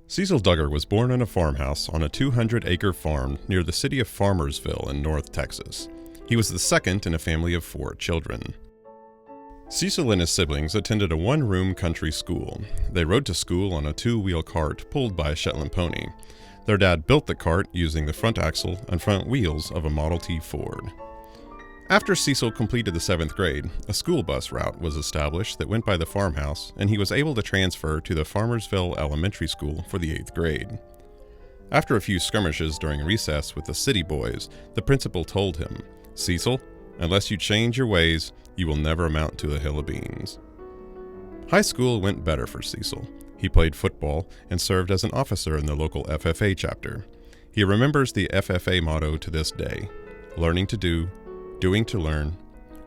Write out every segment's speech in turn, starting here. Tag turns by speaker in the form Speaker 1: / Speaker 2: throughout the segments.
Speaker 1: Cecil Duggar was born in a farmhouse on a 200-acre farm near the city of Farmersville in North Texas. He was the second in a family of 4 children. Cecil and his siblings attended a one-room country school. They rode to school on a 2-wheel cart pulled by a Shetland pony. Their dad built the cart using the front axle and front wheels of a Model T Ford. After Cecil completed the 7th grade, a school bus route was established that went by the farmhouse, and he was able to transfer to the Farmersville Elementary School for the 8th grade. After a few skirmishes during recess with the city boys, the principal told him, "Cecil, unless you change your ways, you will never amount to a hill of beans." High school went better for Cecil. He played football and served as an officer in the local FFA chapter. He remembers the FFA motto to this day: learning to do, doing to learn,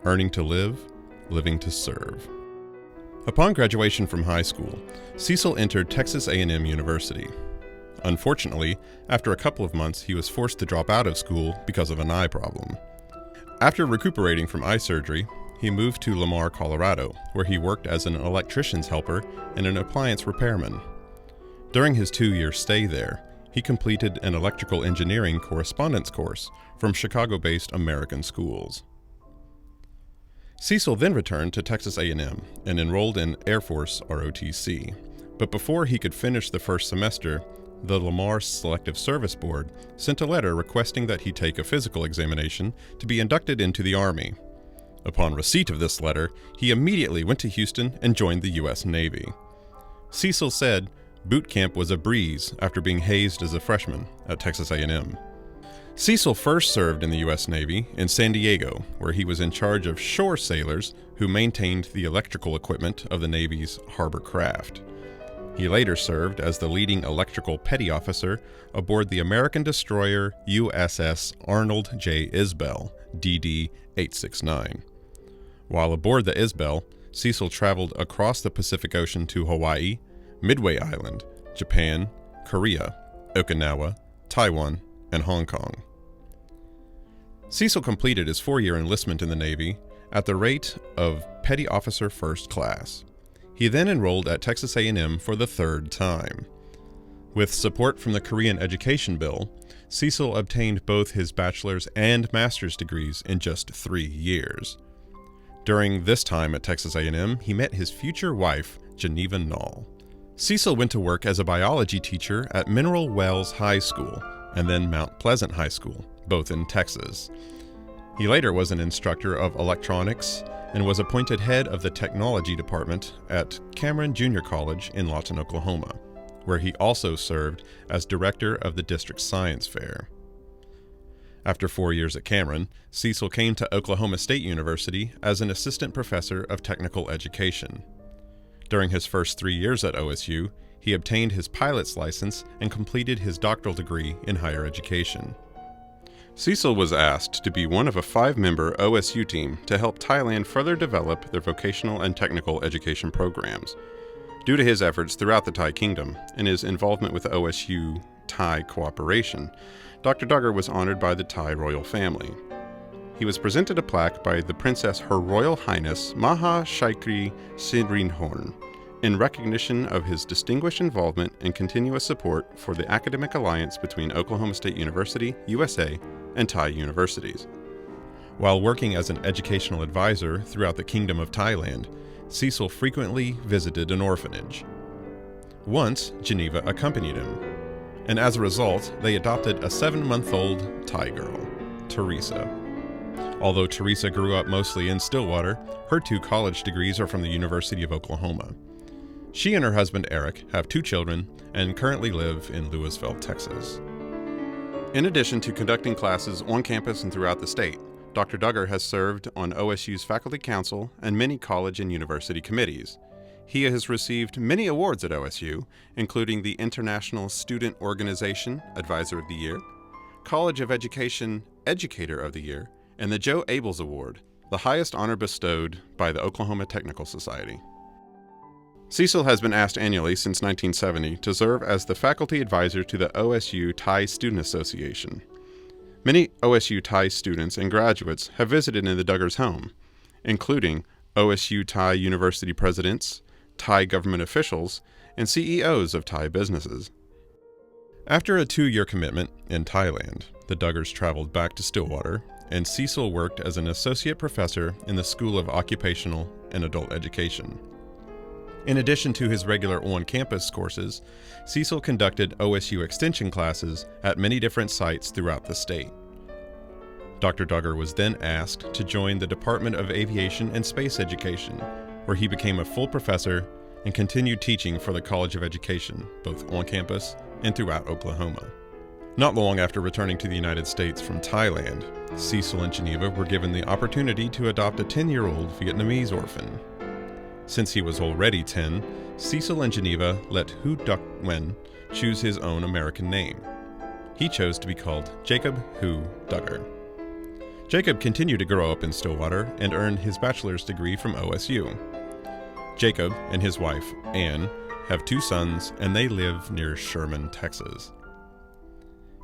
Speaker 1: earning to live, living to serve. Upon graduation from high school, Cecil entered Texas A&M University. Unfortunately, after a couple of months, he was forced to drop out of school because of an eye problem. After recuperating from eye surgery, he moved to Lamar, Colorado, where he worked as an electrician's helper and an appliance repairman. During his 2-year stay there, he completed an electrical engineering correspondence course from Chicago-based American schools. Cecil then returned to Texas A&M and enrolled in Air Force ROTC. But before he could finish the first semester, the Lamar Selective Service Board sent a letter requesting that he take a physical examination to be inducted into the Army. Upon receipt of this letter, he immediately went to Houston and joined the U.S. Navy. Cecil said boot camp was a breeze after being hazed as a freshman at Texas A&M. Cecil first served in the U.S. Navy in San Diego, where he was in charge of shore sailors who maintained the electrical equipment of the Navy's harbor craft. He later served as the leading electrical petty officer aboard the American destroyer USS Arnold J. Isbell, DD 869. While aboard the Isbell, Cecil traveled across the Pacific Ocean to Hawaii, Midway Island, Japan, Korea, Okinawa, Taiwan, and Hong Kong. Cecil completed his 4-year enlistment in the Navy at the rate of Petty Officer First Class. He then enrolled at Texas A&M for the 3rd time. With support from the Korean Education Bill, Cecil obtained both his bachelor's and master's degrees in just 3 years. During this time at Texas A&M, he met his future wife, Geneva Nall. Cecil went to work as a biology teacher at Mineral Wells High School and then Mount Pleasant High School, both in Texas. He later was an instructor of electronics and was appointed head of the technology department at Cameron Junior College in Lawton, Oklahoma, where he also served as director of the district's science fair. After 4 years at Cameron, Cecil came to Oklahoma State University as an assistant professor of technical education. During his first 3 years at OSU, he obtained his pilot's license and completed his doctoral degree in higher education. Cecil was asked to be one of a 5-member OSU team to help Thailand further develop their vocational and technical education programs. Due to his efforts throughout the Thai kingdom and his involvement with OSU-Thai cooperation, Dr. Duggar was honored by the Thai royal family. He was presented a plaque by the Princess Her Royal Highness Maha Chaikri Sirindhorn in recognition of his distinguished involvement and continuous support for the academic alliance between Oklahoma State University, USA, and Thai universities. While working as an educational advisor throughout the Kingdom of Thailand, Cecil frequently visited an orphanage. Once, Geneva accompanied him, and as a result, they adopted a 7-month-old Thai girl, Teresa. Although Teresa grew up mostly in Stillwater, her 2 college degrees are from the University of Oklahoma. She and her husband Eric have 2 children and currently live in Louisville, Texas. In addition to conducting classes on campus and throughout the state, Dr. Duggar has served on OSU's faculty council and many college and university committees. He has received many awards at OSU, including the International Student Organization Advisor of the Year, College of Education Educator of the Year, and the Joe Abels Award, the highest honor bestowed by the Oklahoma Technical Society. Cecil has been asked annually since 1970 to serve as the faculty advisor to the OSU Thai Student Association. Many OSU Thai students and graduates have visited in the Duggars' home, including OSU Thai University presidents Thai government officials, and CEOs of Thai businesses. After a 2-year commitment in Thailand, the Duggars traveled back to Stillwater, and Cecil worked as an associate professor in the School of Occupational and Adult Education. In addition to his regular on-campus courses, Cecil conducted OSU extension classes at many different sites throughout the state. Dr. Duggar was then asked to join the Department of Aviation and Space Education, where he became a full professor and continued teaching for the College of Education, both on campus and throughout Oklahoma. Not long after returning to the United States from Thailand, Cecil and Geneva were given the opportunity to adopt a 10-year-old Vietnamese orphan. Since he was already 10, Cecil and Geneva let Hu Duc Nguyen choose his own American name. He chose to be called Jacob Hu Duggar. Jacob continued to grow up in Stillwater and earned his bachelor's degree from OSU. Jacob and his wife, Anne, have 2 sons, and they live near Sherman, Texas.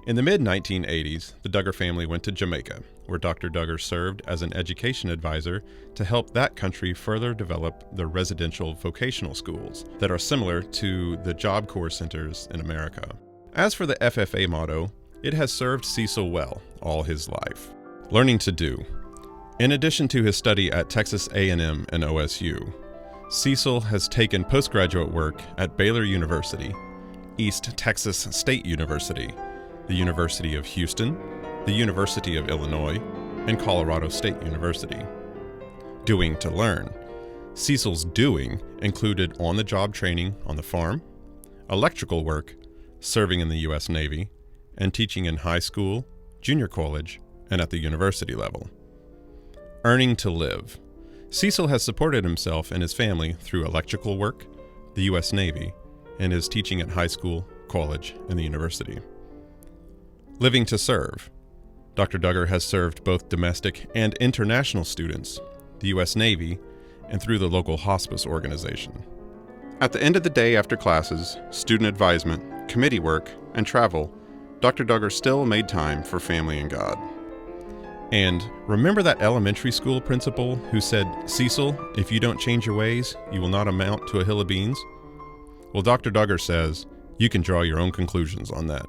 Speaker 1: In the mid-1980s, the Duggar family went to Jamaica, where Dr. Duggar served as an education advisor to help that country further develop the residential vocational schools that are similar to the Job Corps centers in America. As for the FFA motto, it has served Cecil well all his life. Learning to do. In addition to his study at Texas A&M and OSU, Cecil has taken postgraduate work at Baylor University, East Texas State University, the University of Houston, the University of Illinois, and Colorado State University. Doing to learn. Cecil's doing included on-the-job training on the farm, electrical work, serving in the U.S. Navy, and teaching in high school, junior college, and at the university level. Earning to live. Cecil has supported himself and his family through electrical work, the U.S. Navy, and his teaching at high school, college, and the university. Living to serve. Dr. Duggar has served both domestic and international students, the U.S. Navy, and through the local hospice organization. At the end of the day after classes, student advisement, committee work, and travel, Dr. Duggar still made time for family and God. And remember that elementary school principal who said, "Cecil, if you don't change your ways, you will not amount to a hill of beans"? Well, Dr. Duggar says, you can draw your own conclusions on that.